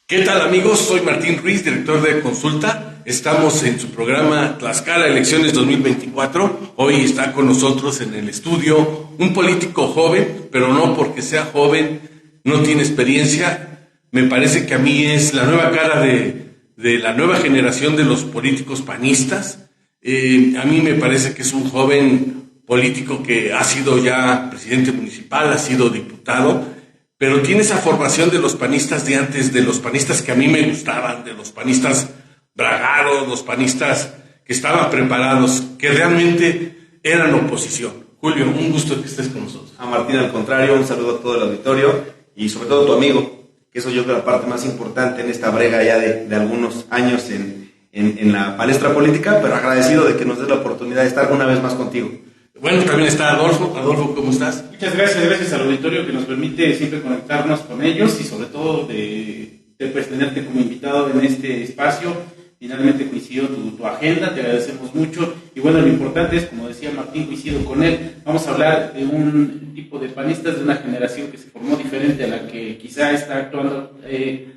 ¿Qué tal, amigos? Soy Martín Ruiz, director de Consulta. Estamos en su programa Tlaxcala Elecciones 2024. Hoy está con nosotros en el estudio un político joven, pero no porque sea joven, no tiene experiencia. Me parece que a mí es la nueva cara de la nueva generación de los políticos panistas. A mí me parece que es un joven político que ha sido ya presidente municipal, ha sido diputado, pero tiene esa formación de los panistas de antes, de los panistas que a mí me gustaban, de los panistas bragados, los panistas que estaban preparados, que realmente eran oposición. Julio, un gusto que estés con nosotros. A Martín, al contrario, un saludo a todo el auditorio y sobre todo a tu amigo, que eso yo creo la parte más importante en esta brega ya de algunos años en la palestra política, pero agradecido de que nos des la oportunidad de estar una vez más contigo. Bueno, también está Adolfo. Adolfo, ¿cómo estás? Muchas gracias al auditorio que nos permite siempre conectarnos con ellos y sobre todo de tenerte como invitado en este espacio. Finalmente coincidió tu agenda, te agradecemos mucho. Y bueno, lo importante es, como decía Martín, coincido con él. Vamos a hablar de un tipo de panistas de una generación que se formó diferente a la que quizá está actuando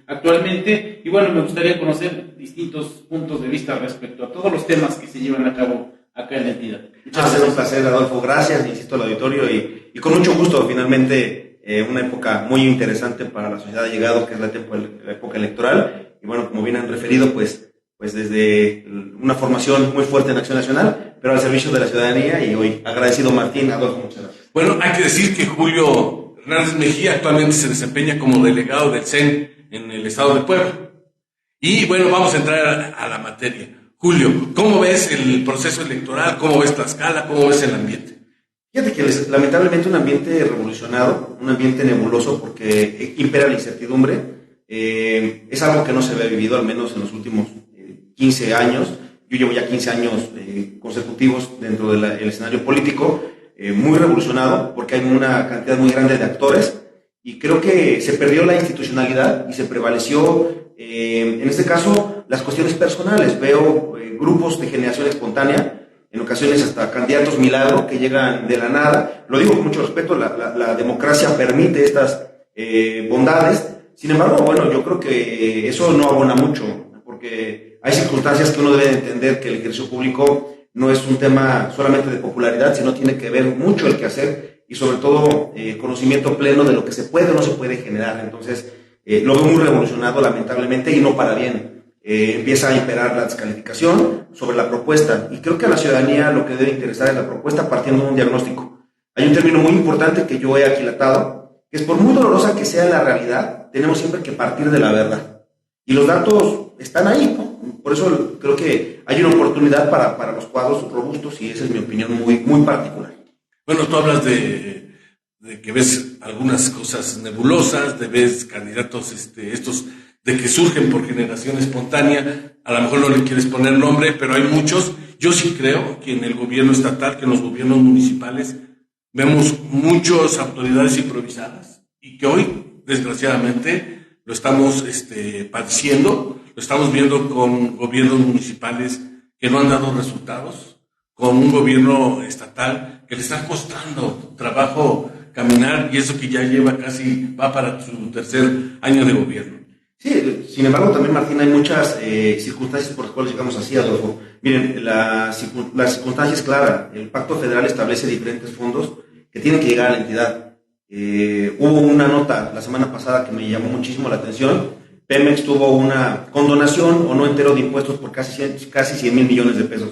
actualmente. Y bueno, me gustaría conocer distintos puntos de vista respecto a todos los temas que se llevan a cabo acá en la entidad. Muchas gracias. Un placer, Adolfo. Gracias, insisto, al auditorio y con mucho gusto, finalmente, una época muy interesante para la sociedad ha llegado, que es la época electoral. Y bueno, como bien han referido, pues desde una formación muy fuerte en Acción Nacional, pero al servicio de la ciudadanía, y hoy agradecido, Martín. Adolfo, muchas gracias. Bueno, hay que decir que Julio Hernández Mejía actualmente se desempeña como delegado del CEN en el estado de Puebla. Y bueno, vamos a entrar a la materia. Julio, ¿cómo ves el proceso electoral? ¿Cómo ves Tlaxcala? ¿Cómo ves el ambiente? Fíjate que lamentablemente un ambiente revolucionado, un ambiente nebuloso, porque impera la incertidumbre. Es algo que no se había vivido, al menos en los últimos 15 años. Yo llevo ya 15 años consecutivos dentro del escenario político, muy revolucionado, porque hay una cantidad muy grande de actores, y creo que se perdió la institucionalidad y se prevaleció, en este caso, las cuestiones personales. Veo grupos de generación espontánea, en ocasiones hasta candidatos milagro que llegan de la nada. Lo digo con mucho respeto, la democracia permite estas bondades. Sin embargo, bueno, yo creo que eso no abona mucho, porque hay circunstancias que uno debe entender que el ejercicio público no es un tema solamente de popularidad, sino tiene que ver mucho el quehacer y sobre todo conocimiento pleno de lo que se puede o no se puede generar. Entonces, lo veo muy revolucionado, lamentablemente, y no para bien. Empieza a imperar la descalificación sobre la propuesta, y creo que a la ciudadanía lo que debe interesar es la propuesta partiendo de un diagnóstico. Hay un término muy importante que yo he aquilatado, que es: por muy dolorosa que sea la realidad, tenemos siempre que partir de la verdad. Y los datos están ahí, ¿no? Por eso creo que hay una oportunidad para los cuadros robustos, y esa es mi opinión muy particular. Bueno, tú hablas de que ves algunas cosas nebulosas, de ves candidatos estos de que surgen por generación espontánea. A lo mejor no le quieres poner nombre, pero hay muchos. Yo sí creo que en el gobierno estatal, que en los gobiernos municipales, vemos muchas autoridades improvisadas, y que hoy, desgraciadamente, lo estamos padeciendo. Lo estamos viendo con gobiernos municipales que no han dado resultados, con un gobierno estatal que le está costando trabajo caminar, y eso que ya va para su tercer año de gobierno. Sí, sin embargo, también, Martín, hay muchas circunstancias por las cuales llegamos así, Adolfo. Miren, la circunstancia es clara. El Pacto Federal establece diferentes fondos que tienen que llegar a la entidad. Hubo una nota la semana pasada que me llamó muchísimo la atención. Pemex tuvo una condonación o no entero de impuestos por casi 100,000 millones de pesos.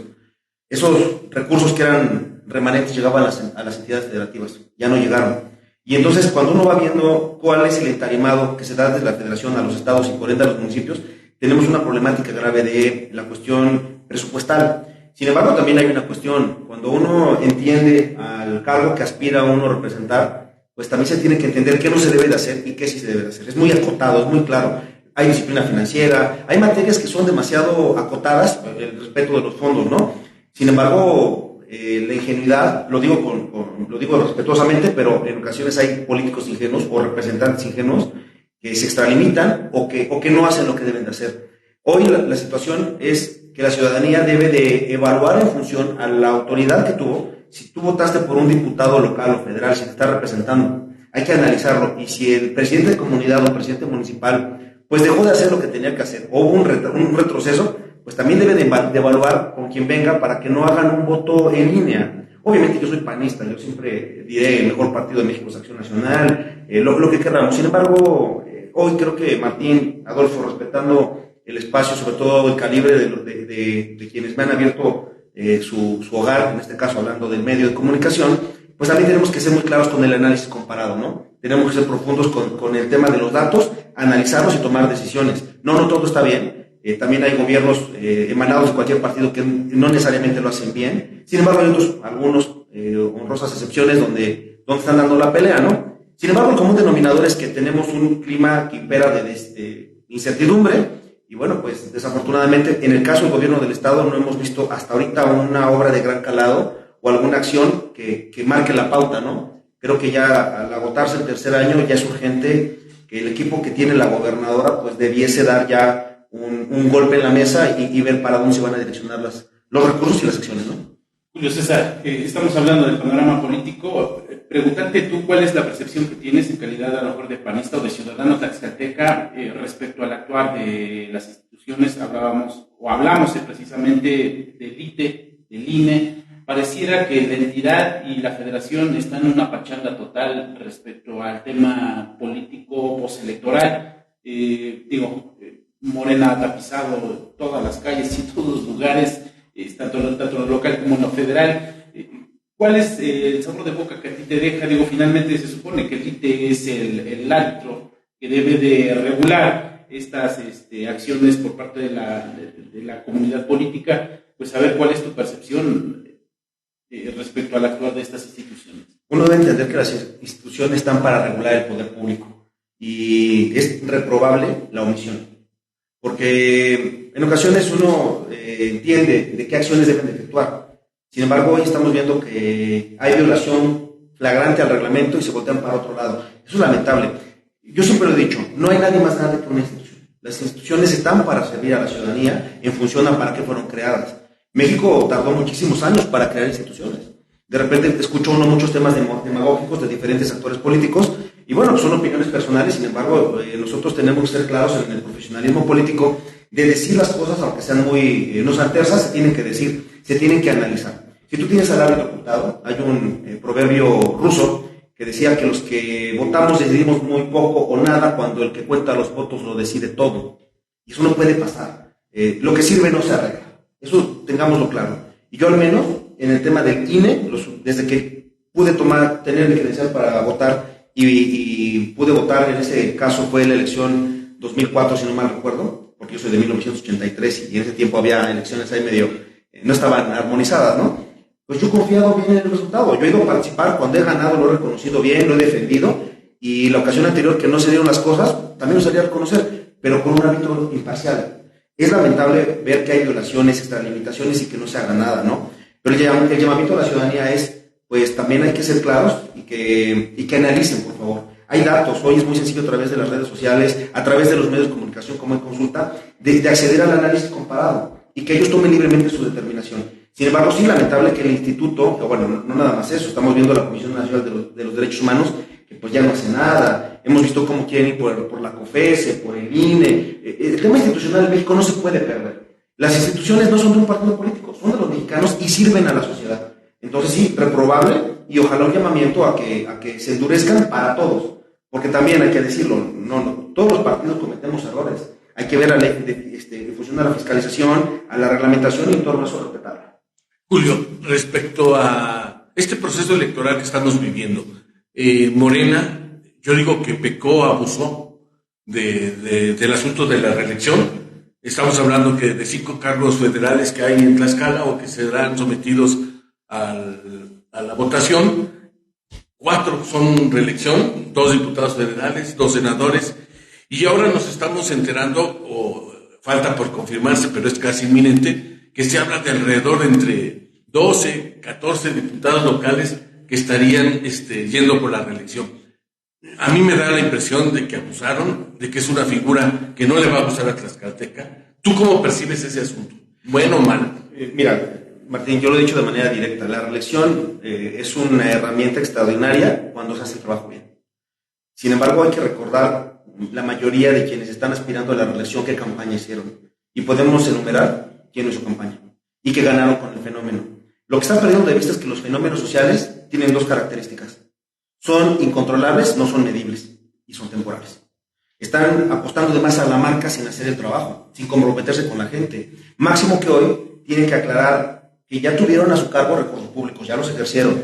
Esos recursos que eran remanentes llegaban a las entidades federativas, ya no llegaron. Y entonces, cuando uno va viendo cuál es el entarimado que se da desde la federación a los estados y por ende a los municipios, tenemos una problemática grave de la cuestión presupuestal. Sin embargo, también hay una cuestión: cuando uno entiende al cargo que aspira a uno representar, pues también se tiene que entender qué no se debe de hacer y qué sí se debe de hacer. Es muy acotado, es muy claro. Hay disciplina financiera, hay materias que son demasiado acotadas, el respeto de los fondos, ¿no? Sin embargo, la ingenuidad, lo digo respetuosamente, pero en ocasiones hay políticos ingenuos o representantes ingenuos que se extralimitan o que no hacen lo que deben de hacer. Hoy la situación es que la ciudadanía debe de evaluar en función a la autoridad que tuvo. Si tú votaste por un diputado local o federal, si te está representando, hay que analizarlo. Y si el presidente de comunidad o el presidente municipal pues dejó de hacer lo que tenía que hacer, o hubo un retroceso, pues también debe de evaluar con quien venga para que no hagan un voto en línea. Obviamente yo soy panista, yo siempre diré el mejor partido de México es Acción Nacional, lo que queramos. Sin embargo, hoy creo que Martín, Adolfo, respetando el espacio, sobre todo el calibre de quienes me han abierto su hogar, en este caso hablando del medio de comunicación, pues también tenemos que ser muy claros con el análisis comparado, ¿no? Tenemos que ser profundos con el tema de los datos, analizarlos y tomar decisiones. No todo está bien. También hay gobiernos emanados de cualquier partido que no necesariamente lo hacen bien. Sin embargo, hay algunos honrosas excepciones donde están dando la pelea, ¿no? Sin embargo, el común denominador es que tenemos un clima que impera de incertidumbre. Y bueno, pues desafortunadamente, en el caso del gobierno del Estado, no hemos visto hasta ahorita una obra de gran calado o alguna acción que marque la pauta, ¿no? Creo que ya al agotarse el tercer año ya es urgente que el equipo que tiene la gobernadora pues debiese dar ya un golpe en la mesa y ver para dónde se van a direccionar los recursos y las acciones, ¿no? Julio César, estamos hablando del panorama político. Preguntarte tú cuál es la percepción que tienes en calidad a lo mejor de panista o de ciudadano tlaxcalteca respecto al actuar de las instituciones. Hablamos precisamente del ITE, del INE. Pareciera que la entidad y la federación están en una pachanga total respecto al tema político postelectoral. Morena ha tapizado todas las calles y todos los lugares, tanto lo local como lo federal. ¿Cuál es el sabor de boca que a ti te deja? Finalmente se supone que el ITE es el árbitro que debe de regular estas acciones por parte de la comunidad política. Pues a ver cuál es tu percepción respecto al actuar de estas instituciones. Uno debe entender que las instituciones están para regular el poder público y es reprobable la omisión, porque en ocasiones uno entiende de qué acciones deben de efectuar. Sin embargo, hoy estamos viendo que hay violación flagrante al reglamento y se voltean para otro lado. Eso es lamentable. Yo siempre lo he dicho, no hay nadie más grande que una institución. Las instituciones están para servir a la ciudadanía en función a para qué fueron creadas. México tardó muchísimos años para crear instituciones. De repente escucho uno muchos temas demagógicos de diferentes actores políticos y bueno, son opiniones personales. Sin embargo, nosotros tenemos que ser claros en el profesionalismo político de decir las cosas, aunque sean no sean tersas, se tienen que decir, se tienen que analizar. Si tú tienes al árbitro ocultado, hay un proverbio ruso que decía que los que votamos decidimos muy poco o nada cuando el que cuenta los votos lo decide todo. Y eso no puede pasar. Lo que sirve no se arregla. Eso tengámoslo claro. Y yo al menos, en el tema del INE, desde que pude tener mi credencial para votar y pude votar, en ese caso fue la elección 2004, si no mal recuerdo, porque yo soy de 1983 y en ese tiempo había elecciones ahí no estaban armonizadas, ¿no? Pues yo he confiado bien en el resultado. Yo he ido a participar, cuando he ganado lo he reconocido bien, lo he defendido, y la ocasión anterior que no se dieron las cosas, también lo salí a reconocer, pero con un árbitro imparcial. Es lamentable ver que hay violaciones, extralimitaciones y que no se haga nada, ¿no? Pero el llamamiento a la ciudadanía es, pues también hay que ser claros y que analicen, por favor. Hay datos, hoy es muy sencillo a través de las redes sociales, a través de los medios de comunicación como en Consulta, de acceder al análisis comparado y que ellos tomen libremente su determinación. Sin embargo, sí, lamentable que el instituto, bueno, no nada más eso, estamos viendo la Comisión Nacional de los Derechos Humanos, que pues ya no hace nada. Hemos visto cómo quieren ir por la COFESE, por el INE. El tema institucional en México no se puede perder. Las instituciones no son de un partido político, son de los mexicanos y sirven a la sociedad. Entonces sí, reprobable, y ojalá un llamamiento a que se endurezcan para todos, porque también hay que decirlo, no, todos los partidos cometemos errores. Hay que ver en función a la fiscalización, a la reglamentación y en torno a eso respetarla. Julio, respecto a este proceso electoral que estamos viviendo, Morena, yo digo que pecó, abusó del asunto de la reelección. Estamos hablando que de 5 cargos federales que hay en Tlaxcala o que serán sometidos a la votación, 4 son reelección, 2 diputados federales, 2 senadores, y ahora nos estamos enterando, o falta por confirmarse, pero es casi inminente, que se habla de alrededor de entre 12, 14 diputados locales que estarían yendo por la reelección. A mí me da la impresión de que abusaron, de que es una figura que no le va a gustar a Tlaxcalteca. ¿Tú cómo percibes ese asunto? ¿Bueno o malo? Mira, Martín, yo lo he dicho de manera directa. La reelección es una herramienta extraordinaria cuando se hace el trabajo bien. Sin embargo, hay que recordar la mayoría de quienes están aspirando a la reelección qué campaña hicieron. Y podemos enumerar quién hizo campaña y que ganaron con el fenómeno. Lo que están perdiendo de vista es que los fenómenos sociales tienen dos características. Son incontrolables, no son medibles y son temporales. Están apostando de más a la marca sin hacer el trabajo, sin comprometerse con la gente. Máximo que hoy tienen que aclarar que ya tuvieron a su cargo recursos públicos, ya los ejercieron,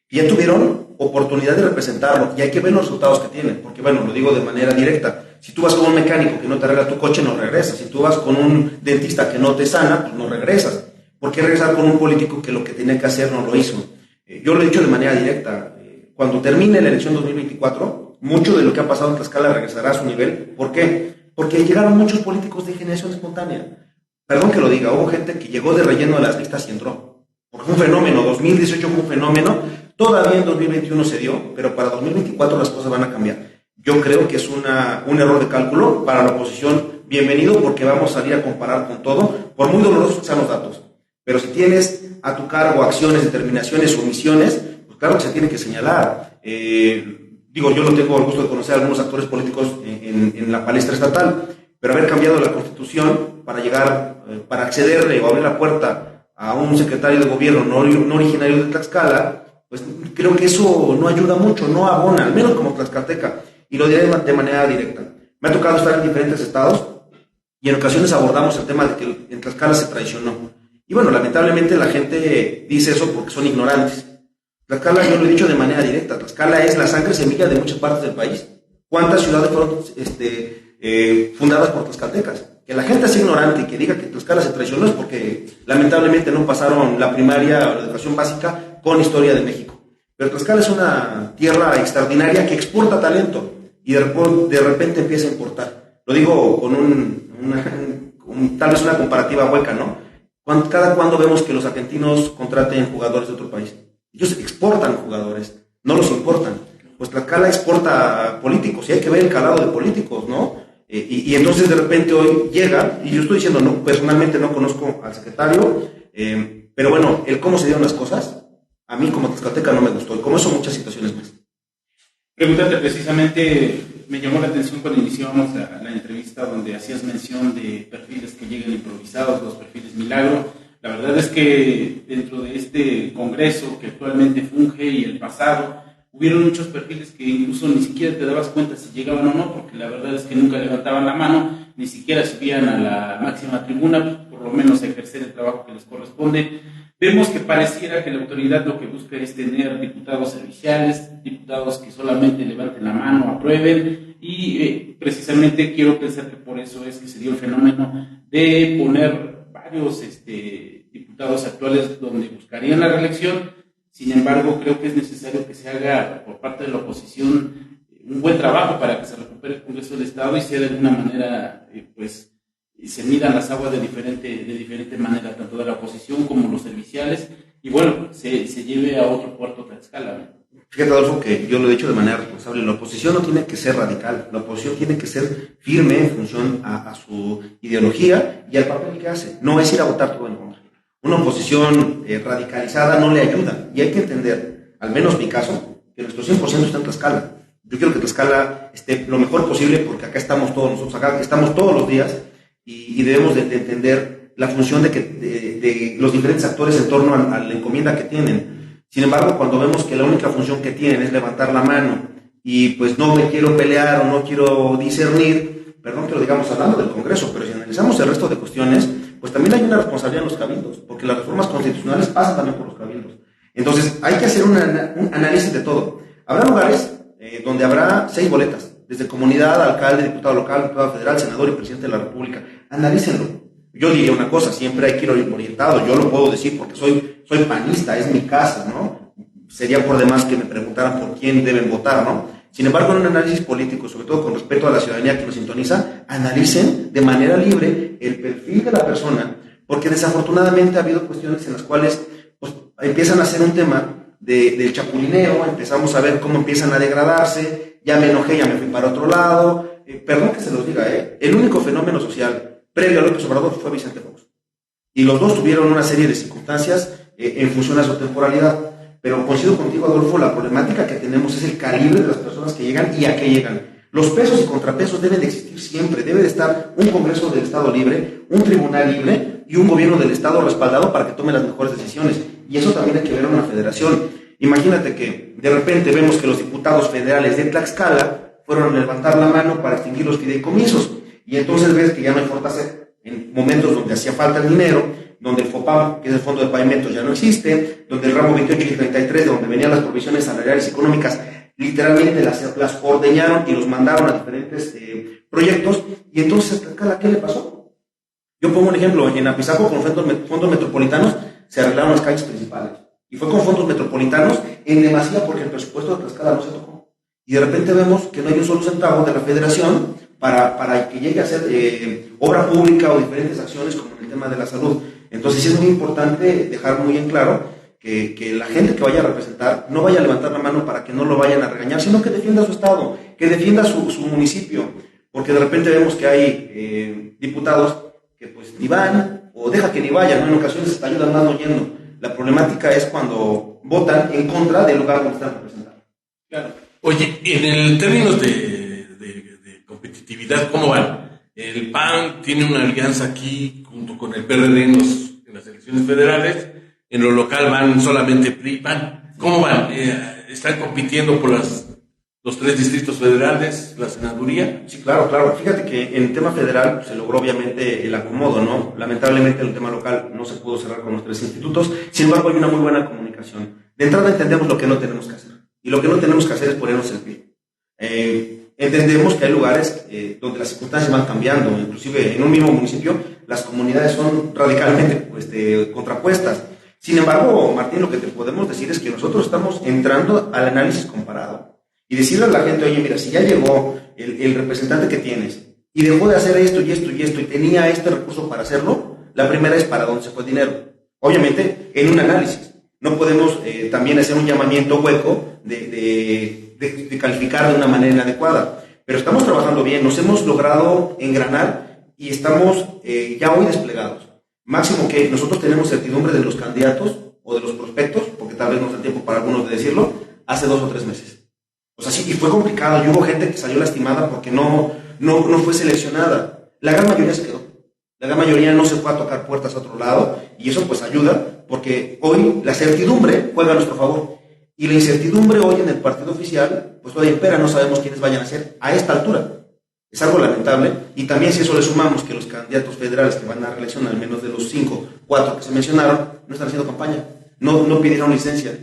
que ya tuvieron oportunidad de representarlo y hay que ver los resultados que tienen, porque bueno, lo digo de manera directa, si tú vas con un mecánico que no te arregla tu coche, no regresas, si tú vas con un dentista que no te sana, pues no regresas. ¿Por qué regresar con un político que lo que tenía que hacer no lo hizo? Yo lo he dicho de manera directa, cuando termine la elección 2024, mucho de lo que ha pasado en Tlaxcala regresará a su nivel. ¿Por qué? Porque llegaron muchos políticos de generación espontánea. Perdón que lo diga, hubo gente que llegó de relleno de las listas y entró. Porque fue un fenómeno, 2018 fue un fenómeno, todavía en 2021 se dio, pero para 2024 las cosas van a cambiar. Yo creo que es un error de cálculo para la oposición. Bienvenido, porque vamos a salir a comparar con todo, por muy dolorosos que sean los datos. Pero si tienes a tu cargo acciones, determinaciones, omisiones, pues claro que se tiene que señalar. Yo no tengo el gusto de conocer a algunos actores políticos en la palestra estatal, pero haber cambiado la Constitución para llegar, para accederle o abrir la puerta a un secretario de gobierno no originario de Tlaxcala, pues creo que eso no ayuda mucho, no abona, al menos como tlaxcalteca, y lo diré de manera directa. Me ha tocado estar en diferentes estados y en ocasiones abordamos el tema de que en Tlaxcala se traicionó. Y bueno, lamentablemente la gente dice eso porque son ignorantes. Tlaxcala, yo lo he dicho de manera directa, Tlaxcala es la sangre semilla de muchas partes del país. ¿Cuántas ciudades fueron fundadas por tlaxcaltecas? Que la gente sea ignorante y que diga que Tlaxcala se traicionó es porque lamentablemente no pasaron la primaria o la educación básica con historia de México. Pero Tlaxcala es una tierra extraordinaria que exporta talento y de repente empieza a importar. Lo digo con tal vez una comparativa hueca, ¿no? Cada cuando vemos que los argentinos contraten jugadores de otro país. Ellos exportan jugadores, no los importan. Pues Tlaxcala exporta políticos y hay que ver el calado de políticos, ¿no? Y entonces de repente hoy llega, y yo estoy diciendo, no, personalmente no conozco al secretario, pero bueno, el cómo se dieron las cosas, a mí como tlaxcalteca no me gustó, y como eso muchas situaciones más. Pregúntate precisamente, me llamó la atención cuando iniciamos la entrevista donde hacías mención de perfiles que llegan improvisados, los perfiles milagro. La verdad es que dentro de este congreso que actualmente funge y el pasado, hubieron muchos perfiles que incluso ni siquiera te dabas cuenta si llegaban o no, porque la verdad es que nunca levantaban la mano, ni siquiera subían a la máxima tribuna, por lo menos a ejercer el trabajo que les corresponde. Vemos que pareciera que la autoridad lo que busca es tener diputados serviciales, diputados que solamente levanten la mano, aprueben, y precisamente quiero pensar que por eso es que se dio el fenómeno de poner varios diputados actuales donde buscarían la reelección. Sin embargo, creo que es necesario que se haga por parte de la oposición un buen trabajo para que se recupere el Congreso del Estado y sea de alguna manera, se midan las aguas de diferente manera, tanto de la oposición como los serviciales, y bueno, se lleve a otro puerto Tlaxcala, ¿no? Fíjate, Adolfo, que yo lo he dicho de manera responsable, la oposición no tiene que ser radical, la oposición tiene que ser firme en función a su ideología y al papel que hace, no es ir a votar todo en contra. Una oposición radicalizada no le ayuda, y hay que entender, al menos mi caso, que nuestro 100% está en Tlaxcala. Yo quiero que Tlaxcala esté lo mejor posible porque acá estamos todos nosotros, acá estamos todos los días, y debemos de entender la función de los diferentes actores en torno a la encomienda que tienen. Sin embargo, cuando vemos que la única función que tienen es levantar la mano y pues no me quiero pelear o no quiero discernir, perdón que lo digamos hablando del Congreso, pero si analizamos el resto de cuestiones, pues también hay una responsabilidad en los cabildos, porque las reformas constitucionales pasan también por los cabildos. Entonces, hay que hacer un análisis de todo. Habrá lugares donde habrá 6 boletas, desde comunidad, alcalde, diputado local, diputado federal, senador y presidente de la República. Analícenlo. Yo diría una cosa, siempre hay que ir orientado, yo lo puedo decir porque soy panista, es mi casa, ¿no? Sería por demás que me preguntaran por quién deben votar, ¿no? Sin embargo, en un análisis político, sobre todo con respeto a la ciudadanía que nos sintoniza, analicen de manera libre el perfil de la persona, porque desafortunadamente ha habido cuestiones en las cuales pues, empiezan a ser un tema del chapulineo, empezamos a ver cómo empiezan a degradarse, ya me enojé, ya me fui para otro lado, perdón que se los diga, el único fenómeno social previo a López Obrador fue Vicente Fox. Y los dos tuvieron una serie de circunstancias en función a su temporalidad. Pero coincido contigo, Adolfo, la problemática que tenemos es el calibre de las personas que llegan y a qué llegan. Los pesos y contrapesos deben de existir siempre, debe de estar un Congreso del Estado libre, un tribunal libre y un gobierno del Estado respaldado para que tome las mejores decisiones. Y eso también hay que ver en una federación. Imagínate que de repente vemos que los diputados federales de Tlaxcala fueron a levantar la mano para extinguir los fideicomisos. Y entonces ves que ya no hay Fortasec en momentos donde hacía falta el dinero, donde el FOPAM, que es el Fondo de Pavimentos, ya no existe, donde el ramo 28 y 33, donde venían las provisiones salariales y económicas, literalmente las ordeñaron y los mandaron a diferentes proyectos. Y entonces, ¿qué le pasó? Yo pongo un ejemplo, en Apizaco con fondos metropolitanos se arreglaron las calles principales. Y fue con fondos metropolitanos en demasía porque el presupuesto de Tlaxcala no se tocó. Y de repente vemos que no hay un solo centavo de la federación para que llegue a ser obra pública o diferentes acciones como en el tema de la salud. Entonces sí es muy importante dejar muy en claro que la gente que vaya a representar no vaya a levantar la mano para que no lo vayan a regañar, sino que defienda su estado, que defienda su municipio, porque de repente vemos que hay diputados que pues ni van o deja que ni vayan, ¿no? En ocasiones se ayudan más no yendo. La problemática es cuando votan en contra del lugar donde están representando. Claro. Oye, en el términos de competitividad, ¿cómo van? El PAN tiene una alianza aquí junto con el PRD en las elecciones federales. En lo local van solamente PRI y PAN. ¿Cómo van? ¿Están compitiendo por los 3 distritos federales, la senaduría? Sí, claro. Fíjate que en el tema federal se logró obviamente el acomodo, ¿no? Lamentablemente en el tema local no se pudo cerrar con los 3 institutos. Sin embargo, hay una muy buena comunicación. De entrada entendemos lo que no tenemos que hacer. Y lo que no tenemos que hacer es ponernos el pie. Entendemos que hay lugares donde las circunstancias van cambiando. Inclusive en un mismo municipio las comunidades son radicalmente contrapuestas. Sin embargo, Martín, lo que te podemos decir es que nosotros estamos entrando al análisis comparado y decirle a la gente, oye, mira, si ya llegó el representante que tienes y dejó de hacer esto y esto y esto y tenía este recurso para hacerlo, la primera es para dónde se fue el dinero. Obviamente, en un análisis. No podemos también hacer un llamamiento hueco de calificar de una manera inadecuada. Pero estamos trabajando bien, nos hemos logrado engranar y estamos ya hoy desplegados. Máximo que nosotros tenemos certidumbre de los candidatos o de los prospectos, porque tal vez no sea tiempo para algunos de decirlo, hace 2 o 3 meses. O sea, sí, y fue complicado, y hubo gente que salió lastimada porque no fue seleccionada. La gran mayoría se quedó. La gran mayoría no se fue a tocar puertas a otro lado, y eso pues ayuda, porque hoy la certidumbre juega a nuestro favor. Y la incertidumbre hoy en el partido oficial, pues todavía impera, no sabemos quiénes vayan a ser a esta altura. Es algo lamentable, y también si eso le sumamos que los candidatos federales que van a reelección, al menos de los 4 que se mencionaron, no están haciendo campaña, no pidieron licencia.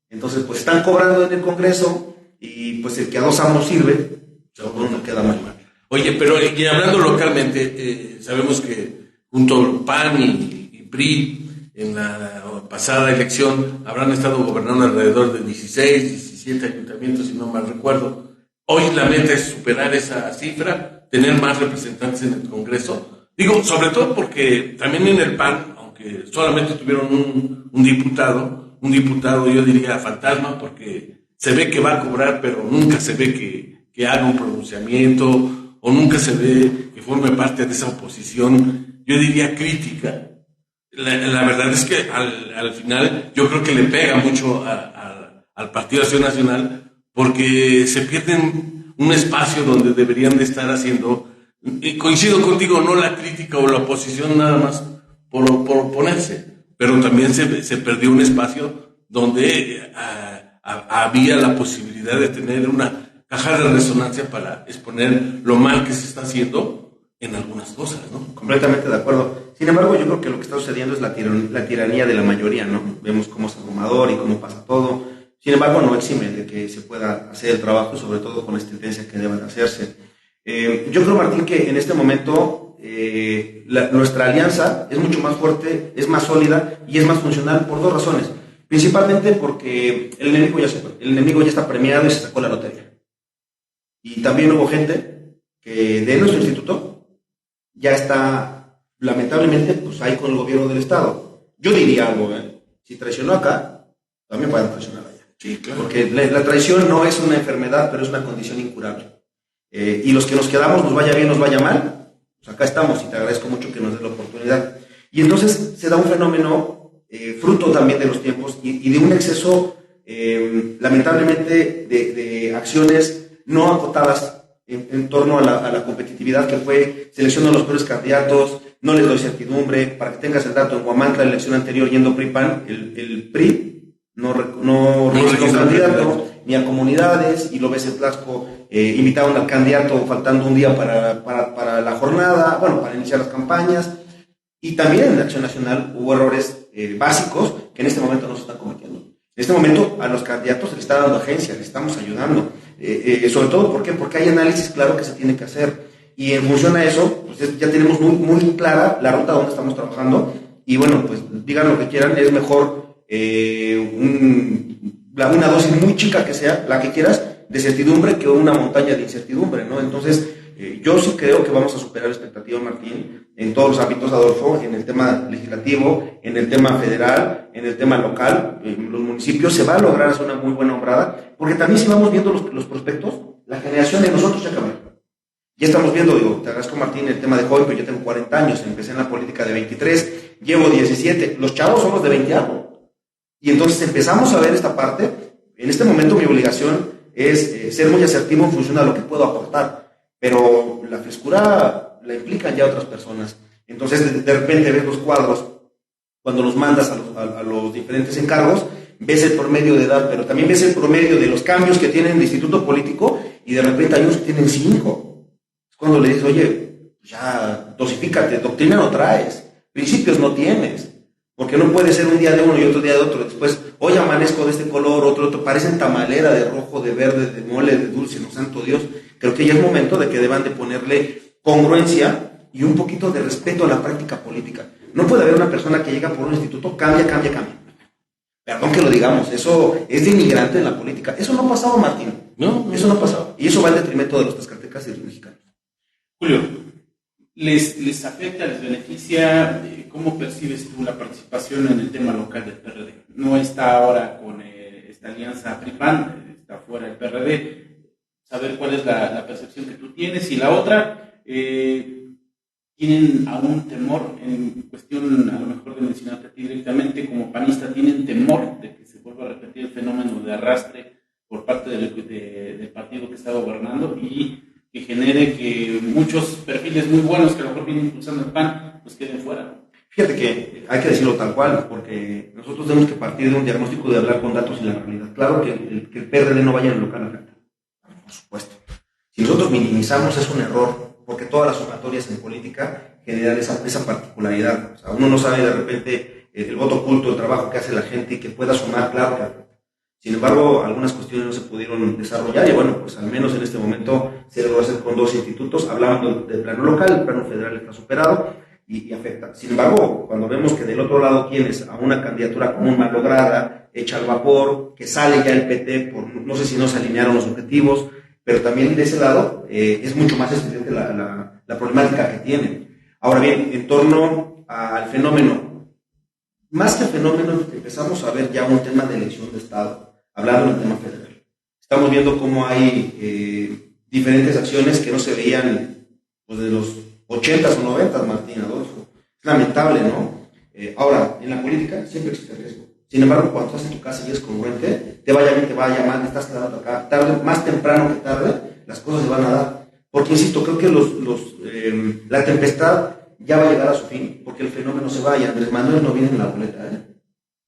Entonces, pues están cobrando en el Congreso, y pues el que a 2 amos sirve, no queda mal. Oye, pero y hablando localmente, sabemos que junto al PAN y PRI, en la pasada elección, habrán estado gobernando alrededor de 16, 17 ayuntamientos, si no mal recuerdo. Hoy la meta es superar esa cifra, tener más representantes en el Congreso. Digo, sobre todo porque también en el PAN, aunque solamente tuvieron un diputado yo diría fantasma, porque se ve que va a cobrar, pero nunca se ve que haga un pronunciamiento, o nunca se ve que forme parte de esa oposición, yo diría crítica. La verdad es que al final yo creo que le pega mucho al Partido Acción Nacional, porque se pierden un espacio donde deberían de estar haciendo, y coincido contigo, no la crítica o la oposición nada más por oponerse, pero también se perdió un espacio donde había la posibilidad de tener una caja de resonancia para exponer lo mal que se está haciendo en algunas cosas, ¿no? Completamente de acuerdo. Sin embargo, yo creo que lo que está sucediendo es la tiranía de la mayoría, ¿no? Vemos cómo es abrumador y cómo pasa todo. Sin embargo, no exime de que se pueda hacer el trabajo, sobre todo con la exigencia que deben hacerse. Yo creo, Martín, que en este momento nuestra alianza es mucho más fuerte, es más sólida y es más funcional por 2 razones. Principalmente porque el enemigo ya está premiado y se sacó la lotería. Y también hubo gente que de nuestro instituto ya está, lamentablemente, pues ahí con el gobierno del Estado. Yo diría algo, si traicionó acá, también pueden traicionar allá. Sí, claro. Porque la traición no es una enfermedad, pero es una condición incurable. Y los que nos quedamos, nos vaya bien, nos vaya mal, pues acá estamos y te agradezco mucho que nos des la oportunidad. Y entonces se da un fenómeno fruto también de los tiempos y de un exceso, lamentablemente, de acciones no acotadas en torno a la competitividad que fue, selecciono los peores candidatos, no les doy certidumbre. Para que tengas el dato, en Huamantla, la elección anterior, yendo PRI-PAN, el PRI no registró un candidato ni a comunidades, y lo ves en Tlaxco, invitaron al candidato faltando un día para la jornada, bueno, para iniciar las campañas. Y también en la Acción Nacional hubo errores básicos que en este momento no se están cometiendo. En este momento a los candidatos se les está dando agencia, les estamos ayudando. Sobre todo, ¿por qué? Porque hay análisis claro que se tiene que hacer. Y en función a eso, pues ya tenemos muy clara la ruta donde estamos trabajando. Y bueno, pues digan lo que quieran, es mejor una dosis muy chica que sea, la que quieras, de certidumbre, que una montaña de incertidumbre, ¿no? Entonces, yo sí creo que vamos a superar la expectativa, Martín, en todos los ámbitos, Adolfo, en el tema legislativo, en el tema federal, en el tema local, en los municipios. Se va a lograr hacer una muy buena obrada, porque también si vamos viendo los prospectos, la generación de nosotros ya cambió. Ya estamos viendo, te agradezco, Martín, el tema de joven, pero yo tengo 40 años, empecé en la política de 23, llevo 17, los chavos son los de 20 años. Y entonces empezamos a ver esta parte. En este momento mi obligación es ser muy asertivo en función a lo que puedo aportar, pero la frescura la implican ya otras personas. Entonces de repente ves los cuadros, cuando los mandas a los diferentes encargos, ves el promedio de edad, pero también ves el promedio de los cambios que tienen de instituto político, y de repente hay unos que tienen 5. Es cuando le dices, oye, ya dosifícate, doctrina no traes, principios no tienes, porque no puede ser un día de uno y otro día de otro. Después, hoy amanezco de este color, otro, parecen tamalera de rojo, de verde, de mole, de dulce, no santo Dios. Creo que ya es momento de que deban de ponerle congruencia y un poquito de respeto a la práctica política. No puede haber una persona que llega por un instituto, cambia. Perdón que lo digamos, eso es denigrante en la política. Eso no ha pasado, Martín. No, eso no ha pasado. Y eso va en detrimento de los tlaxcaltecas y de los mexicanos. Julio, ¿les afecta, les beneficia? ¿Cómo percibes tú la participación en el tema local del PRD? No está ahora con esta alianza PRI-PAN, está fuera del PRD. Saber cuál es la percepción que tú tienes. Y la otra, ¿tienen aún temor en cuestión, a lo mejor de mencionarte a ti directamente, como panista, tienen temor de que se vuelva a repetir el fenómeno de arrastre por parte del partido que está gobernando y que genere que muchos perfiles muy buenos que a lo mejor vienen impulsando el PAN, pues queden fuera? Fíjate que hay que decirlo tal cual, porque nosotros tenemos que partir de un diagnóstico, de hablar con datos y la realidad. Claro que el PRD no vaya en el local afecta, por supuesto. Si nosotros minimizamos, es un error, porque todas las sumatorias en política generan esa particularidad. O sea, uno no sabe de repente el voto oculto, el trabajo que hace la gente y que pueda sumar, claro que afecta. Sin embargo, algunas cuestiones no se pudieron desarrollar y bueno, pues al menos en este momento se logró hacer con 2 institutos. Hablando del plano local, el plano federal está superado y afecta. Sin embargo, cuando vemos que del otro lado tienes a una candidatura común mal lograda, hecha al vapor, que sale ya el PT, no sé si no se alinearon los objetivos, pero también de ese lado es mucho más evidente la problemática que tienen. Ahora bien, en torno al fenómeno, más que fenómeno, empezamos a ver ya un tema de elección de Estado, hablando del tema federal. Estamos viendo cómo hay diferentes acciones que no se veían pues, de los 80s o 90s, Martín, Adolfo. Es lamentable, ¿no? Ahora, en la política siempre existe riesgo. Sin embargo, cuando estás en tu casa y es congruente, te vaya bien, te vaya mal, estás quedando acá, tarde, más temprano que tarde, las cosas se van a dar. Porque, insisto, creo que la tempestad ya va a llegar a su fin, porque el fenómeno se va y Andrés Manuel no viene en la boleta,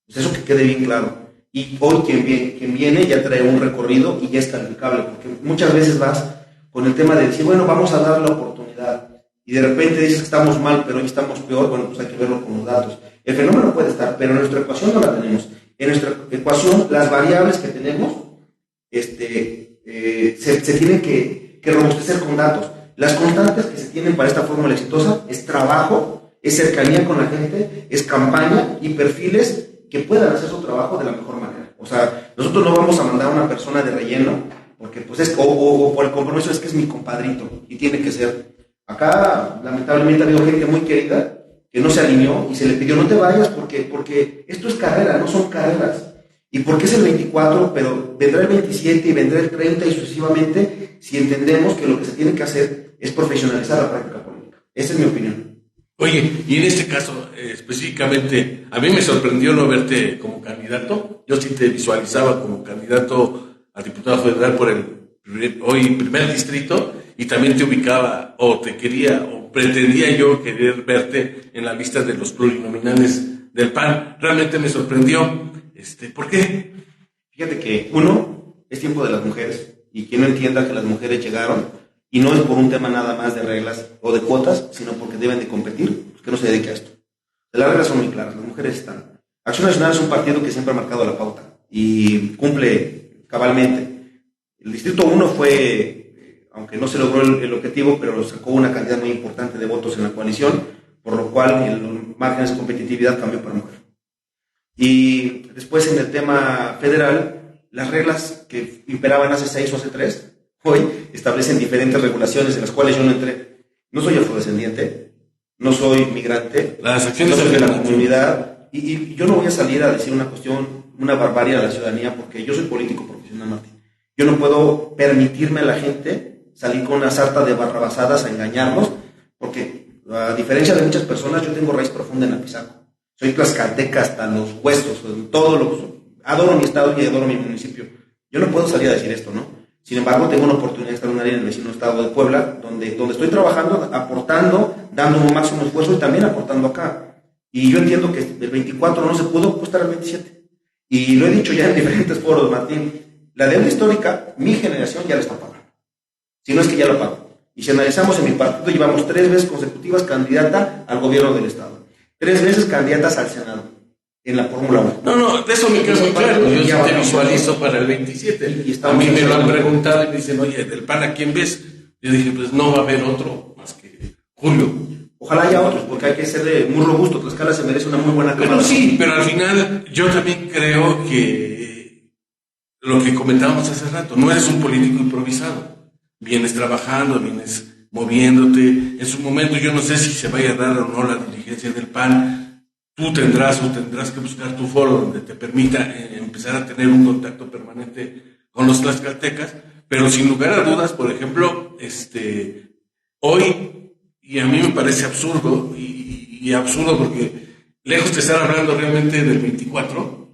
Pues eso que quede bien claro. Y hoy quien viene ya trae un recorrido y ya es calificable, porque muchas veces vas con el tema de decir, bueno, vamos a dar la oportunidad, y de repente dices que estamos mal, pero hoy estamos peor. Bueno, pues hay que verlo con los datos. El fenómeno puede estar, pero en nuestra ecuación no la tenemos. En nuestra ecuación, las variables que tenemos se tienen que robustecer con datos. Las constantes que se tienen para esta fórmula exitosa es trabajo, es cercanía con la gente, es campaña y perfiles que puedan hacer su trabajo de la mejor manera. O sea, nosotros no vamos a mandar a una persona de relleno, porque pues o por el compromiso es que es mi compadrito, y tiene que ser. Acá, lamentablemente, ha habido gente muy querida que no se alineó y se le pidió, no te vayas porque esto es carrera, no son carreras. Y porque es el 24, pero vendrá el 27 y vendrá el 30 y sucesivamente, si entendemos que lo que se tiene que hacer es profesionalizar la práctica política. Esa es mi opinión. Oye, y en este caso específicamente, a mí me sorprendió no verte como candidato. Yo sí te visualizaba como candidato a diputado federal por el primer distrito, y también te ubicaba o te quería o pretendía yo querer verte en la lista de los plurinominales del PAN. Realmente me sorprendió. ¿Por qué? Fíjate que, uno, es tiempo de las mujeres, y quien no entienda que las mujeres llegaron, y no es por un tema nada más de reglas o de cuotas, sino porque deben de competir, pues que no se dedique a esto. Las reglas son muy claras, las mujeres están. Acción Nacional es un partido que siempre ha marcado la pauta y cumple cabalmente. El Distrito 1 fue, aunque no se logró el objetivo, pero sacó una cantidad muy importante de votos en la coalición, por lo cual el márgenes de competitividad cambió para mujer. Y después en el tema federal, las reglas que imperaban hace 6 o hace 3, hoy establecen diferentes regulaciones en las cuales yo no entré. No soy afrodescendiente, no soy migrante, Las acciones no soy de la comunidad, y yo no voy a salir a decir una cuestión, una barbarie a la ciudadanía, porque yo soy político profesional, Martín. Yo no puedo permitirme a la gente salir con una sarta de barrabasadas a engañarnos, porque a diferencia de muchas personas, yo tengo raíz profunda en Apizaco. Soy tlaxcalteca hasta los huesos, todo adoro mi estado y adoro mi municipio. Yo no puedo salir a decir esto, ¿no? Sin embargo, tengo una oportunidad extraordinaria en el vecino estado de Puebla, donde estoy trabajando, aportando, dando un máximo esfuerzo y también aportando acá. Y yo entiendo que el 24 no se pudo apostar al 27. Y lo he dicho ya en diferentes foros, Martín, la deuda histórica, mi generación ya la está pagando. Si no es que ya la pago. Y si analizamos en mi partido, llevamos 3 veces consecutivas candidata al gobierno del estado. 3 veces candidatas al Senado en la Fórmula 1. No, de eso me queda muy claro. Yo sí te visualizo para el 27. Y a mí me lo han preguntado y me dicen, oye, del PAN, ¿a quién ves? Yo dije, pues no va a haber otro más que Julio. Ojalá haya otros, porque hay que ser muy robusto. Tlaxcala se merece una muy buena cámara. Pero sí, pero al final yo también creo que lo que comentábamos hace rato, no eres un político improvisado. Vienes trabajando, vienes moviéndote. En su momento yo no sé si se vaya a dar o no la dirigencia del PAN. Tú tendrás que buscar tu foro donde te permita empezar a tener un contacto permanente con los tlaxcaltecas, pero sin lugar a dudas, por ejemplo, hoy, y a mí me parece absurdo, y absurdo porque lejos de estar hablando realmente del 24,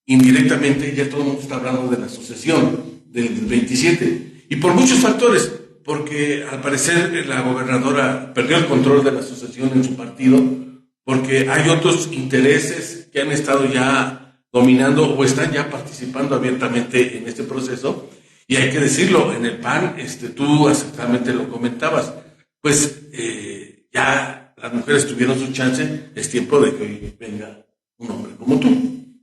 indirectamente ya todo el mundo está hablando de la sucesión del 27, y por muchos factores, porque al parecer la gobernadora perdió el control de la sucesión en su partido, porque hay otros intereses que han estado ya dominando o están ya participando abiertamente en este proceso, y hay que decirlo, en el PAN, tú acertadamente lo comentabas, pues ya las mujeres tuvieron su chance, es tiempo de que hoy venga un hombre como tú.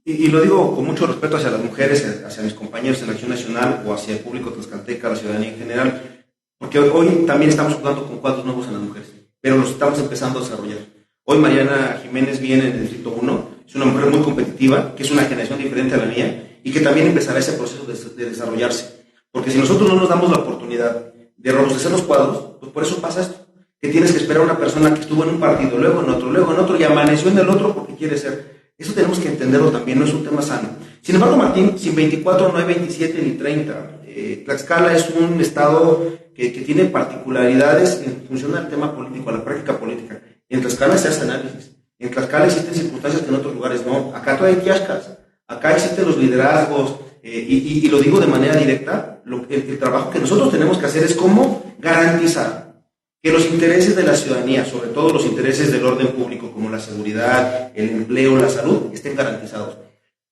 Y lo digo con mucho respeto hacia las mujeres, hacia mis compañeros en la Acción Nacional o hacia el público tlaxcalteca, la ciudadanía en general, porque hoy también estamos jugando con cuadros nuevos en las mujeres, pero los estamos empezando a desarrollar. Hoy Mariana Jiménez viene en el Distrito 1, es una mujer muy competitiva, que es una generación diferente a la mía y que también empezará ese proceso de desarrollarse. Porque si nosotros no nos damos la oportunidad de robustecer los cuadros, pues por eso pasa esto, que tienes que esperar a una persona que estuvo en un partido, luego en otro y amaneció en el otro porque quiere ser. Eso tenemos que entenderlo también, no es un tema sano. Sin embargo, Martín, sin 24 no hay 27 ni 30. Tlaxcala es un estado que tiene particularidades en función del tema político, a la práctica política. En Tlaxcala se hace análisis. En Tlaxcala existen circunstancias que en otros lugares no. Acá todavía hay tiascas. Acá existen los liderazgos. Y lo digo de manera directa. El trabajo que nosotros tenemos que hacer es cómo garantizar que los intereses de la ciudadanía, sobre todo los intereses del orden público, como la seguridad, el empleo, la salud, estén garantizados.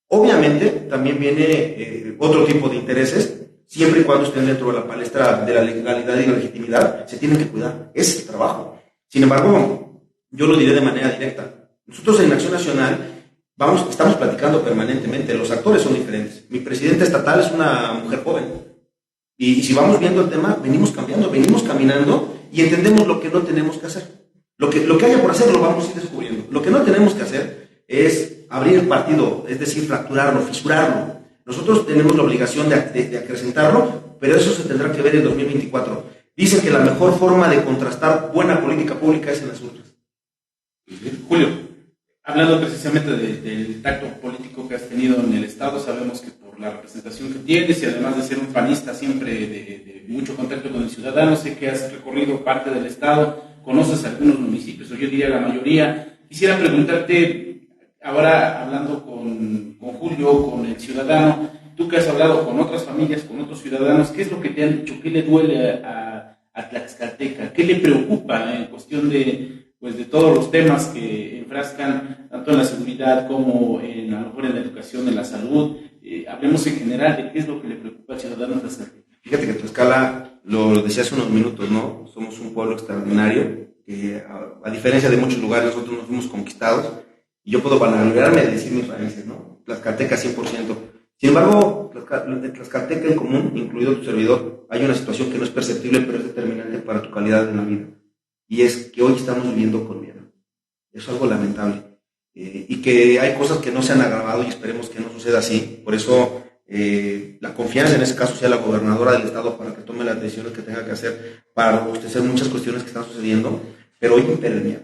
Obviamente, también viene otro tipo de intereses, siempre y cuando estén dentro de la palestra de la legalidad y la legitimidad, se tienen que cuidar. Ese es el trabajo. Sin embargo, yo lo diré de manera directa. Nosotros en Acción Nacional estamos platicando permanentemente, los actores son diferentes. Mi presidenta estatal es una mujer joven. Y si vamos viendo el tema, venimos cambiando, venimos caminando y entendemos lo que no tenemos que hacer. Lo que haya por hacer lo vamos a ir descubriendo. Lo que no tenemos que hacer es abrir el partido, es decir, fracturarlo, fisurarlo. Nosotros tenemos la obligación de acrecentarlo, pero eso se tendrá que ver en 2024. Dicen que la mejor forma de contrastar buena política pública es en las urnas. Julio, hablando precisamente del tacto político que has tenido en el Estado, sabemos que por la representación que tienes y además de ser un panista siempre de mucho contacto con el ciudadano, sé que has recorrido parte del Estado, conoces algunos municipios, o yo diría la mayoría. Quisiera preguntarte, ahora hablando con Julio, con el ciudadano, tú que has hablado con otras familias, con otros ciudadanos, ¿qué es lo que te han dicho? ¿Qué le duele a a Tlaxcalteca? ¿Qué le preocupa en cuestión de, pues, de todos los temas que enfrascan tanto en la seguridad como en, a lo mejor en la educación, en la salud? Hablemos en general de qué es lo que le preocupa al ciudadano tlaxcalteca. Fíjate que Tlaxcala, lo decía hace unos minutos, ¿no? Somos un pueblo extraordinario, que a diferencia de muchos lugares, nosotros nos fuimos conquistados, y yo puedo vanagloriarme de decir mis raíces, ¿no? Tlaxcalteca 100%. Sin embargo, de Tlaxcalteca en común, incluido tu servidor, hay una situación que no es perceptible, pero es determinante para tu calidad de la vida. Y es que hoy estamos viviendo con miedo. Eso es algo lamentable. Y que hay cosas que no se han agravado y esperemos que no suceda así. Por eso, la confianza en ese caso sea la gobernadora del estado para que tome las decisiones que tenga que hacer para robustecer muchas cuestiones que están sucediendo. Pero hoy impera el miedo.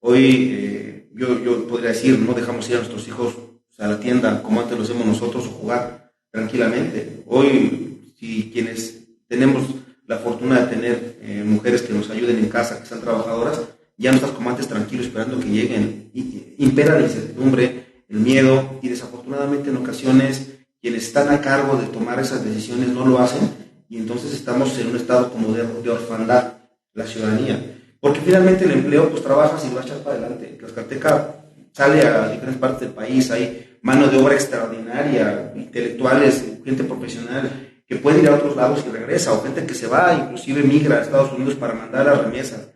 Hoy, yo podría decir, no dejamos ir a nuestros hijos a la tienda como antes lo hacemos nosotros o jugar tranquilamente. Hoy, si quienes tenemos la fortuna de tener mujeres que nos ayuden en casa, que sean trabajadoras, ya no estás como antes tranquilo esperando que lleguen. Impera la incertidumbre, el miedo, y desafortunadamente en ocasiones quienes están a cargo de tomar esas decisiones no lo hacen, y entonces estamos en un estado como de orfandad, la ciudadanía. Porque finalmente el empleo, pues trabajas y lo vas a echar para adelante. Tlaxcalteca sale a diferentes partes del país, hay mano de obra extraordinaria, intelectuales, gente profesional que puede ir a otros lados y regresa, o gente que se va, inclusive migra a Estados Unidos para mandar las remesas.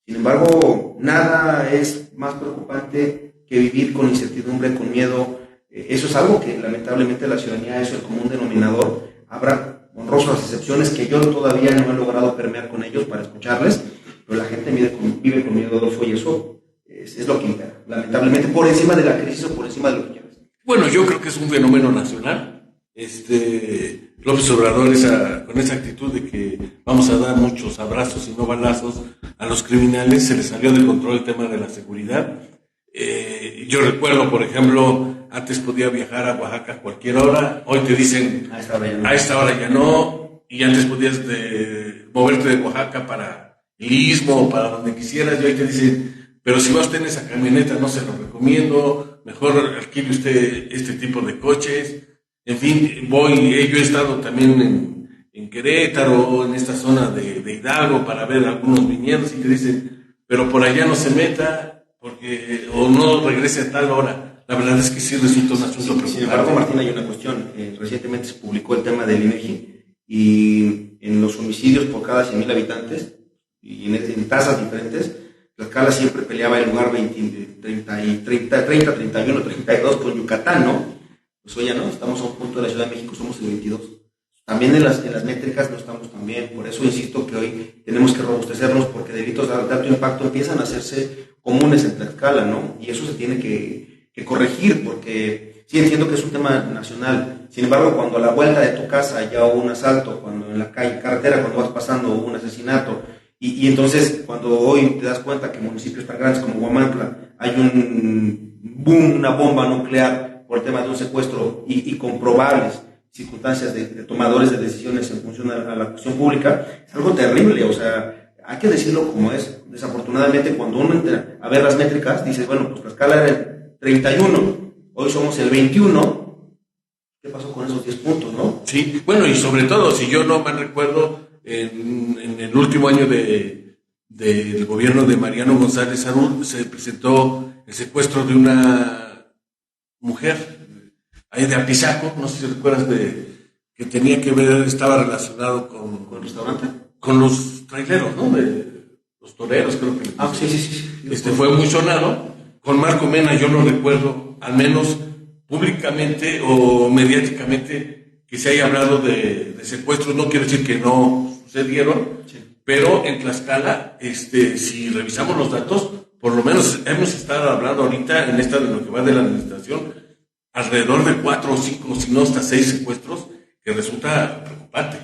Sin embargo, nada es más preocupante que vivir con incertidumbre, con miedo. Eso es algo que lamentablemente la ciudadanía es el común denominador. Habrá honrosas excepciones que yo todavía no he logrado permear con ellos para escucharles, pero la gente vive con miedo, Adolfo, y eso es lo que impera, lamentablemente, por encima de la crisis o por encima de lo que quieras. Bueno, yo creo que es un fenómeno nacional. López Obrador con esa actitud de que vamos a dar muchos abrazos y no balazos a los criminales, se les salió de control el tema de la seguridad. Yo recuerdo, por ejemplo, antes podía viajar a Oaxaca a cualquier hora, hoy te dicen a esta hora ya no, y antes podías moverte de Oaxaca para el Istmo o para donde quisieras, y hoy te dicen, pero si va usted en esa camioneta no se lo recomiendo, mejor alquile usted este tipo de coches. En fin, yo he estado también en Querétaro, en esta zona de Hidalgo, para ver algunos viñedos, y te dicen, pero por allá no se meta, o no regrese a tal hora. La verdad es que sí resulta un asunto preocupante. Sin embargo, Martín, hay una cuestión. Recientemente se publicó el tema del INEGI, y en los homicidios por cada 100,000 habitantes, y en tasas diferentes, Tlaxcala siempre peleaba el lugar 30, 31, 32 con Yucatán, ¿no? Pues hoy ya no, estamos a un punto de la Ciudad de México, somos el 22. También en las métricas no estamos tan bien, por eso insisto que hoy tenemos que robustecernos, porque delitos de alto impacto empiezan a hacerse comunes en Tlaxcala, ¿no? Y eso se tiene que corregir, porque sí entiendo que es un tema nacional. Sin embargo, cuando a la vuelta de tu casa ya hubo un asalto, cuando en la carretera, cuando vas pasando, hubo un asesinato, y entonces cuando hoy te das cuenta que en municipios tan grandes como Huamantla hay un boom, una bomba nuclear por el tema de un secuestro y comprobables circunstancias de tomadores de decisiones en función a la cuestión pública, es algo terrible. O sea, hay que decirlo como es. Desafortunadamente, cuando uno entra a ver las métricas, dices, bueno, pues la escala era el 31, hoy somos el 21, ¿qué pasó con esos 10 puntos, no? Sí, bueno, y sobre todo, si yo no mal recuerdo, en el último año del gobierno de Mariano González Sarur se presentó el secuestro de una mujer ahí de Apizaco, no sé si recuerdas, que tenía que ver, estaba relacionado con ¿Con restaurante? Con los traileros, ¿no? De los toreros, creo que. Sí. Fue muy sonado. Con Marco Mena yo no recuerdo, al menos públicamente o mediáticamente, que se haya hablado de secuestros. No quiero decir que no sucedieron, sí, pero en Tlaxcala, si revisamos los datos, por lo menos hemos estado hablando ahorita en esta de lo que va de la administración, alrededor de 4 o 5, si no hasta 6 secuestros, que resulta preocupante.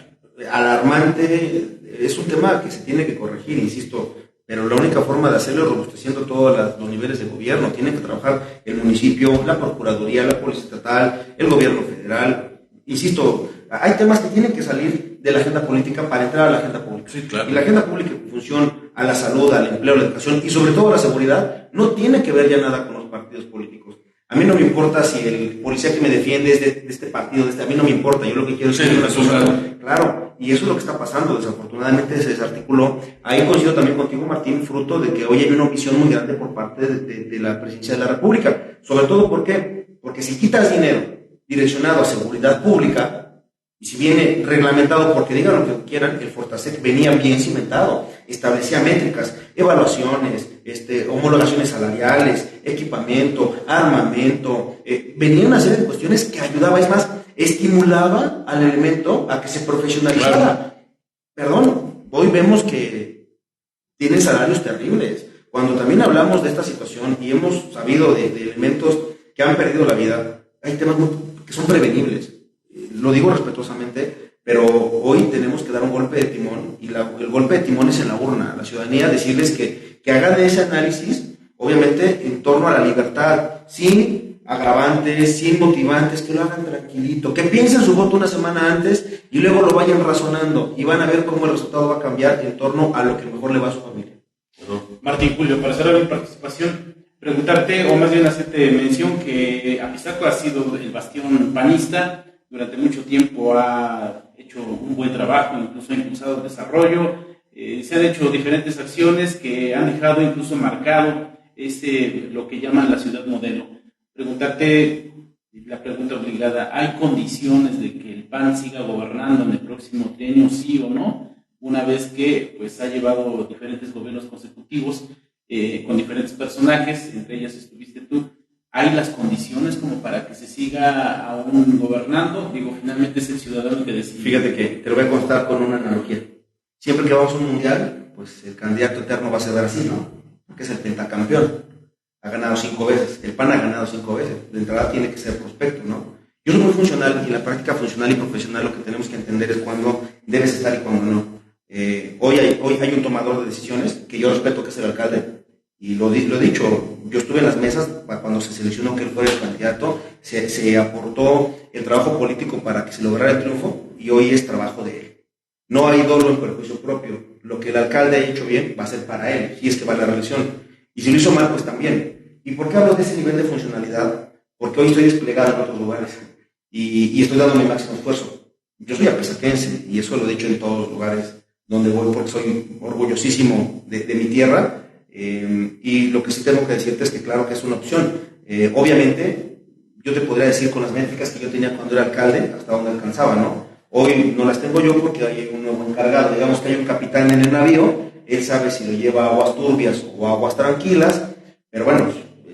Alarmante, es un tema que se tiene que corregir, insisto, pero la única forma de hacerlo es robusteciendo todos los niveles de gobierno. Tienen que trabajar el municipio, la Procuraduría, la Policía Estatal, el gobierno federal. Insisto, hay temas que tienen que salir de la agenda política para entrar a la agenda pública. Sí, claro. Y la agenda pública en función a la salud, al empleo, a la educación y sobre todo a la seguridad, no tiene que ver ya nada con los partidos políticos. A mí no me importa si el policía que me defiende es de este partido, a mí no me importa. Yo lo que quiero es que una cosa, claro, y eso es lo que está pasando. Desafortunadamente se desarticuló. Ahí coincido también contigo, Martín, fruto de que hoy hay una omisión muy grande por parte de la Presidencia de la República. Sobre todo, ¿por qué? Porque si quitas dinero direccionado a seguridad pública, y si viene reglamentado, porque digan lo que quieran, el Fortasec venía bien cimentado, establecía métricas, evaluaciones, homologaciones salariales, equipamiento, armamento, venía una serie de cuestiones que ayudaba, es más, estimulaba al elemento a que se profesionalizara. Claro. Perdón, hoy vemos que tienen salarios terribles. Cuando también hablamos de esta situación y hemos sabido de elementos que han perdido la vida, hay temas que son prevenibles. Lo digo respetuosamente, pero hoy tenemos que dar un golpe de timón, y el golpe de timón es en la urna, a la ciudadanía, decirles que hagan ese análisis, obviamente en torno a la libertad, sin agravantes, sin motivantes, que lo hagan tranquilito, que piensen su voto una semana antes y luego lo vayan razonando y van a ver cómo el resultado va a cambiar en torno a lo que mejor le va a su familia. Martín, Julio, para cerrar mi participación, preguntarte, o más bien hacerte mención, que Apizaco ha sido el bastión panista. Durante mucho tiempo ha hecho un buen trabajo, incluso ha impulsado el desarrollo. Se han hecho diferentes acciones que han dejado incluso marcado lo que llaman la ciudad modelo. Preguntarte, la pregunta obligada, ¿hay condiciones de que el PAN siga gobernando en el próximo trienio, sí o no? Una vez que pues, ha llevado diferentes gobiernos consecutivos con diferentes personajes, entre ellas estuviste tú. ¿Hay las condiciones como para que se siga aún gobernando? Digo, finalmente es el ciudadano que decide. Fíjate que te lo voy a contar con una analogía. Siempre que vamos a un mundial, pues el candidato eterno va a ser Brasil, ¿no? Porque es el pentacampeón. Ha ganado 5 veces. El PAN ha ganado 5 veces. De entrada tiene que ser prospecto, ¿no? Yo soy muy funcional, y en la práctica funcional y profesional lo que tenemos que entender es cuándo debes estar y cuándo no. Hoy hay un tomador de decisiones que yo respeto, que es el alcalde. Y lo he dicho, yo estuve en las mesas cuando se seleccionó que él fuera el candidato, se aportó el trabajo político para que se lograra el triunfo, y hoy es trabajo de él. No hay dolo en perjuicio propio. Lo que el alcalde ha hecho bien va a ser para él, si es que va a la reelección. Y si lo hizo mal, pues también. ¿Y por qué hablo de ese nivel de funcionalidad? Porque hoy estoy desplegado en otros lugares y estoy dando mi máximo esfuerzo. Yo soy apizaquense, y eso lo he dicho en todos los lugares donde voy, porque soy orgullosísimo de mi tierra. Y lo que sí tengo que decirte es que claro que es una opción. Obviamente, yo te podría decir con las métricas que yo tenía cuando era alcalde, hasta dónde alcanzaba, ¿no? Hoy no las tengo yo porque hay un nuevo encargado. Digamos que hay un capitán en el navío, él sabe si lo lleva a aguas turbias o aguas tranquilas, pero bueno,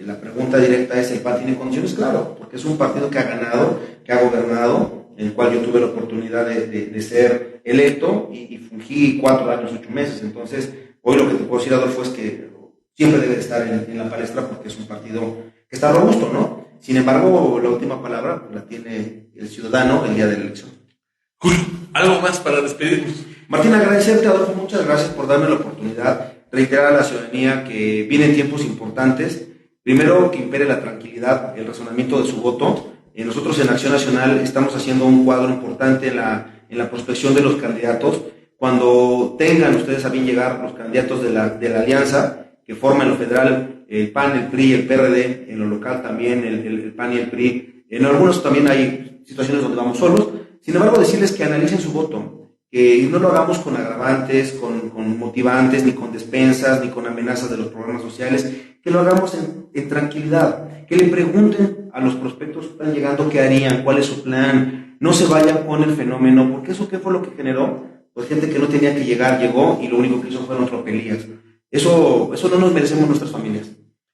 la pregunta directa es, ¿el PAN tiene condiciones? Claro, porque es un partido que ha ganado, que ha gobernado, en el cual yo tuve la oportunidad de ser electo y fungí 4 años, 8 meses. Entonces, hoy lo que te puedo decir, Adolfo, es que siempre debe estar en la palestra porque es un partido que está robusto, ¿no? Sin embargo, la última palabra la tiene el ciudadano el día de la elección. Julio, ¿algo más para despedirnos? Martín, agradecerte, Adolfo, muchas gracias por darme la oportunidad, reiterar a la ciudadanía que vienen tiempos importantes. Primero, que impere la tranquilidad, el razonamiento de su voto. Nosotros en Acción Nacional estamos haciendo un cuadro importante en la prospección de los candidatos. Cuando tengan ustedes a bien llegar los candidatos de la alianza, que forman en lo federal el PAN, el PRI, el PRD, en lo local también el PAN y el PRI. En algunos también hay situaciones donde vamos solos. Sin embargo, decirles que analicen su voto, que no lo hagamos con agravantes, con motivantes, ni con despensas, ni con amenazas de los programas sociales, que lo hagamos en tranquilidad, que le pregunten a los prospectos que están llegando qué harían, cuál es su plan, no se vayan con el fenómeno, porque eso ¿qué fue lo que generó? Pues gente que no tenía que llegar, llegó, y lo único que hizo fueron tropelías. Eso no nos merecemos nuestras familias.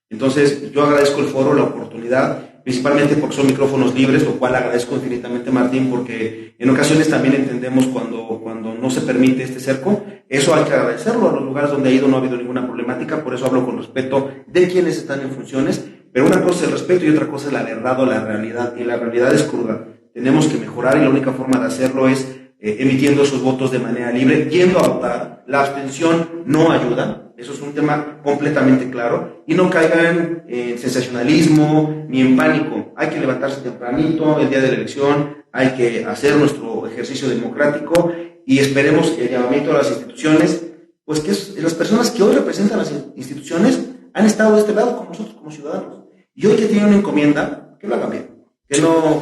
Entonces, yo agradezco el foro, la oportunidad, principalmente porque son micrófonos libres, lo cual agradezco infinitamente, Martín, porque en ocasiones también entendemos cuando no se permite este cerco. Eso hay que agradecerlo. A los lugares donde he ido no ha habido ninguna problemática, por eso hablo con respeto de quienes están en funciones, pero una cosa es el respeto y otra cosa es la verdad o la realidad, y la realidad es cruda. Tenemos que mejorar, y la única forma de hacerlo es emitiendo sus votos de manera libre, yendo a votar. La abstención no ayuda, eso es un tema completamente claro, y no caigan en sensacionalismo ni en pánico. Hay que levantarse tempranito el día de la elección, hay que hacer nuestro ejercicio democrático, y esperemos que el llamamiento a las instituciones, pues que las personas que hoy representan las instituciones han estado de este lado con nosotros como ciudadanos, y hoy que tienen una encomienda, que lo hagan bien, que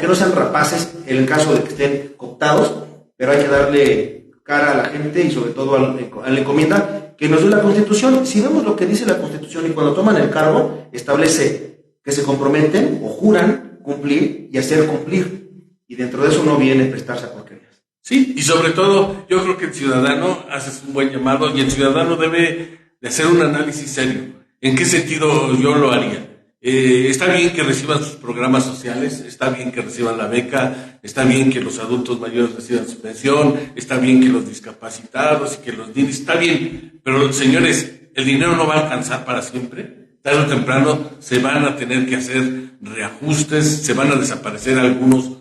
no sean rapaces en el caso de que estén cooptados, pero hay que darle cara a la gente y sobre todo a la encomienda que nos dio la Constitución. Si vemos lo que dice la Constitución y cuando toman el cargo, establece que se comprometen o juran cumplir y hacer cumplir. Y dentro de eso no viene prestarse a porquerías. Sí, y sobre todo, yo creo que el ciudadano hace un buen llamado y el ciudadano debe de hacer un análisis serio. ¿En qué sentido yo lo haría? Está bien que reciban sus programas sociales, está bien que reciban la beca, está bien que los adultos mayores reciban su pensión, está bien que los discapacitados y que los niños, está bien, pero señores, el dinero no va a alcanzar para siempre. Tarde o temprano se van a tener que hacer reajustes, se van a desaparecer algunos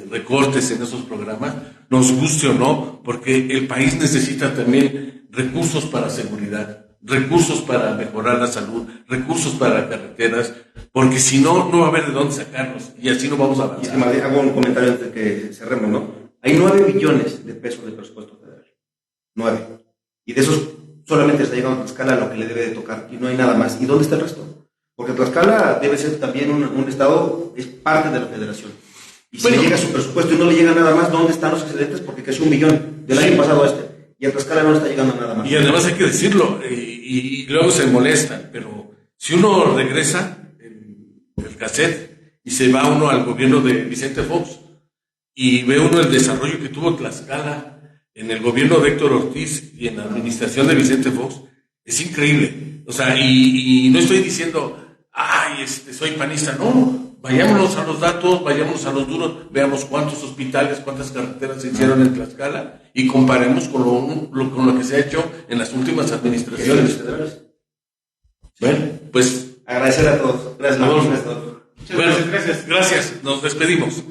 recortes en esos programas, nos guste o no, porque el país necesita también recursos para seguridad, recursos para mejorar la salud, recursos para carreteras, porque si no, no va a haber de dónde sacarlos y así no vamos a avanzar. Y hago un comentario antes de que cerremos, ¿no? Hay 9 billones de pesos de presupuesto federal. 9. Y de esos solamente está llegando a Tlaxcala lo que le debe de tocar y no hay nada más. ¿Y dónde está el resto? Porque Tlaxcala debe ser también un estado, es parte de la federación. Y si le llega su presupuesto y no le llega nada más, ¿dónde están los excedentes? porque creció 1 billón del año pasado a este. Y a Tlaxcala no le está llegando nada más. Y además hay que decirlo, y luego se molestan, pero si uno regresa el cassette y se va uno al gobierno de Vicente Fox y ve uno el desarrollo que tuvo Tlaxcala en el gobierno de Héctor Ortiz y en la administración de Vicente Fox, es increíble. O sea, y no estoy diciendo, ay, soy panista, no. Vayámonos a los datos, vayámonos a los duros, veamos cuántos hospitales, cuántas carreteras se hicieron en Tlaxcala y comparemos con lo que se ha hecho en las últimas administraciones. Bueno, pues agradecer a todos. Gracias. Bueno, gracias. Nos despedimos.